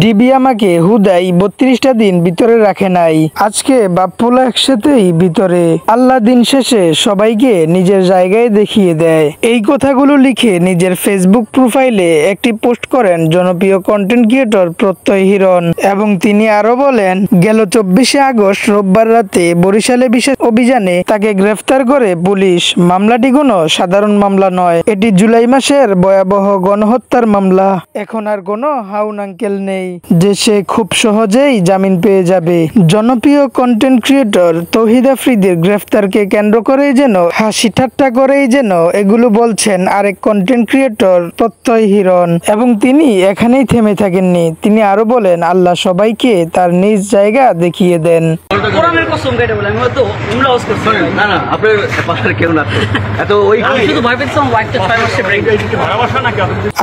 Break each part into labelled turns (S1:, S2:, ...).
S1: DB আমাকে হুদাই 32টা দিন ভিতরে রাখে নাই, আজকে বাপ্পুলা একসাথেই ভিতরে। আল্লাহ দিন শেষে সবাইকে নিজের জায়গায় দেখিয়ে দেয়। এই কথাগুলো লিখে নিজের ফেসবুক প্রোফাইলে একটি পোস্ট করেন জনপ্রিয় কন্টেন্ট ক্রিয়েটর প্রত্যয় হিরণ। এবং তিনি আরো বলেন, গেল 24শে আগস্ট রোববার রাতে বরিশালে বিশেষ অভিযানে তাকে গ্রেফতার করে পুলিশ। মামলাটি কোনো সাধারণ মামলা নয়, এটি জুলাই মাসের ভয়াবহ গণহত্যার মামলা। এখন আর কোনো হাউন আঙ্কেল নেই যে সে খুব সহজেই জামিন পেয়ে যাবে। জনপ্রিয় কন্টেন্ট ক্রিয়েটর তৌহিদ আফ্রিদির গ্রেফতারকে কেন্দ্র করেই যেন হাসি ঠাট্টা করেই যেন এগুলো বলছেন আরেক কন্টেন্ট ক্রিয়েটর প্রত্যয় হিরণ। এবং তিনি এখানেই থেমে থাকেননি, তিনি আরো বলেন, আল্লাহ সবাইকে তার নিজ জায়গা দেখিয়ে দেন।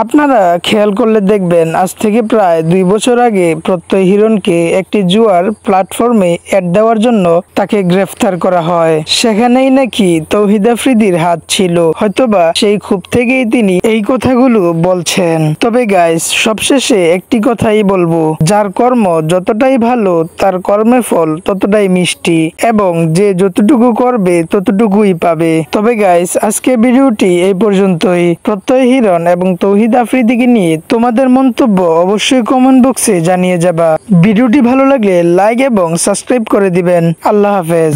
S1: আপনারা খেয়াল করলে দেখবেন আজ থেকে প্রায় 2 বছর আগে প্রত্যয় হিরণকে একটি জুয়ার প্ল্যাটফর্মে অ্যাড দেওয়ার জন্য তাকে গ্রেফতার করা হয়। সেখানেই নাকি তৌহিদ আফ্রিদির হাত ছিল, হয়তোবা সেই ক্ষোভ থেকেই তিনি এই কথাগুলো বলছেন। তবে গাইস, সবশেষে একটি কথাই বলবো, যার কর্ম যতটাই ভালো তার কর্মের ফল ততটাই মিষ্টি, এবং যে যতটুকু করবে ততটুকুই পাবে। তবে গাইস, আজকে ভিডিওটি এই পর্যন্তই। প্রত্যয় হিরণ এবং তৌহিদ আফ্রিদিকে নিয়ে তোমাদের মন্তব্য অবশ্যই কমেন্ট বক্সে জানিয়ে যাবা। ভিডিওটি ভালো লাগলে লাইক এবং সাবস্ক্রাইব করে দিবেন। আল্লাহ হাফেজ।